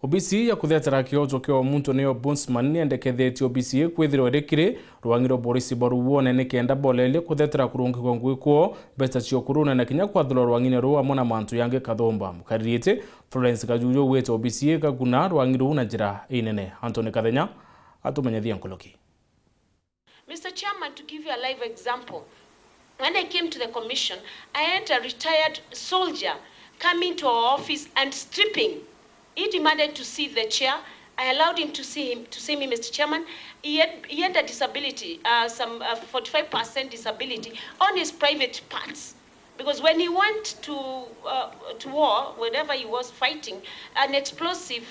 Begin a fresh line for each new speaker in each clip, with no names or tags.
OBISI ya kuthetera kiojo kia omuntu ni Obusdman niendekithitie OBISI kwithirwa rikiri rwangiro BORISI RUONE ni kenda bolele kuthetera kurungikwa ngwikwo besta cio KURUNE na kinya kwathula rwangine ru amwe na mantu yange kathomba mukaririte Florence Kajujo wete OBISI kaguna rwangiro na njira inene Anthony Kathenya atumenyethia nkoloki.
Mr. Chairman, to give you a live example, when I came to the commission, I had a retired soldier coming to our office and stripping. He demanded to see the chair. I allowed him to see me, Mr. Chairman. He had a disability, some 45% disability on his private parts. Because when he went to war, whenever he was fighting, an explosive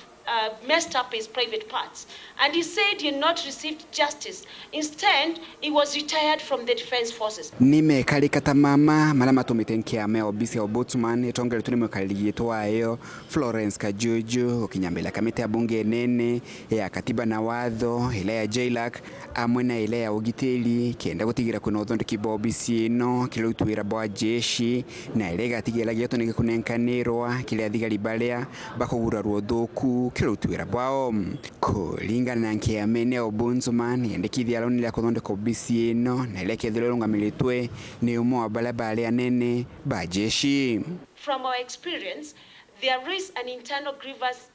messed up his private parts. And he said he had not received justice. Instead, he was retired from the defense forces.
Nimekalika tamama malama tumitenkia me OBISI Obusdman etongere tuni mwekaliyito wayo Florence Kajuju okinyambela kamite ya bunge nene ya katiba na watho ile ya JLAC amwe na ile ya ugiteli kenda gutigira kuno thondeki OBISI no kilutwira bwa jeshi na ile gatigela gyoto nige kunenkanirwa kile athigari balea bakogura ruothuku kilutwira bwao kulingana na nkiamene Obusdman yendekithia loni la kuthondeka OBISI no na ile kethelo lungamilitwe ni umo wa balabale anene ba jeshi.
From our experience, there is an internal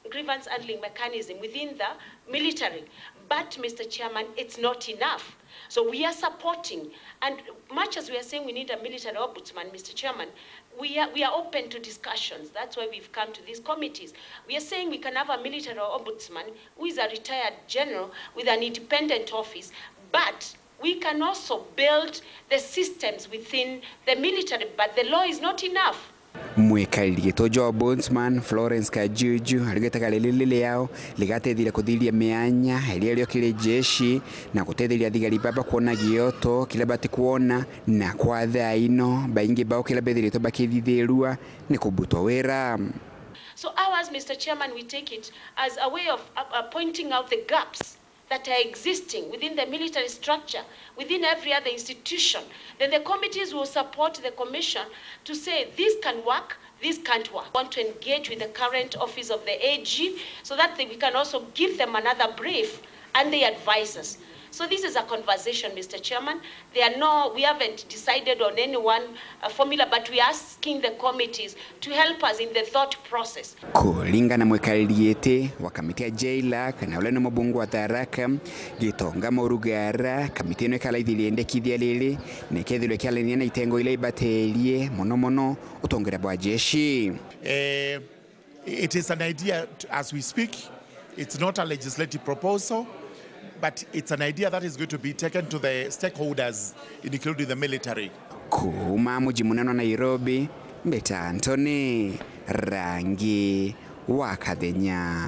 grievance handling mechanism within the military. But, Mr. Chairman, it's not enough. So we are supporting, and much as we are saying we need a military ombudsman, Mr. Chairman, we are open to discussions. That's why we've come to these committees. We are saying we can have a military ombudsman who is a retired general with an independent office, but we can also build the systems within the military, but the law is not enough.
Mwekali tojo Obusdman Florence Kajuju aligeta lelele yao ligatethira kuthiria meanya elio kile jeshi na kutethira thigari baba kuona gioto kila bati kuona na kwa thaino baingi bao kila bethirito bakithithirua ni kubutwa wera.
So ours, Mr. Chairman, we take it as a way of pointing out the gaps that are existing within the military structure, within every other institution. Then the committees will support the commission to say this can work, this can't work. We want to engage with the current office of the AG so that we can also give them another brief and the advisors. So this is a conversation, Mr. Chairman. We haven't decided on any one formula, but we are asking the committees to help us in the thought process.
Kulingana mwekaliyete wa kamiti ya JLAC na ule mubungu wa Tharaka gitonga morugara kamiti ino kala ithiliendekithia lili nekethilwe kala niana itengo ile ibatelie mono utongera bwa jeshi.
It is an idea as we speak. It's not a legislative proposal, but it's an idea that is going to be taken to the stakeholders, including the military.
Kuma muji munano Nairobi, Mbeta Anthony, Rangi wa Kathenya.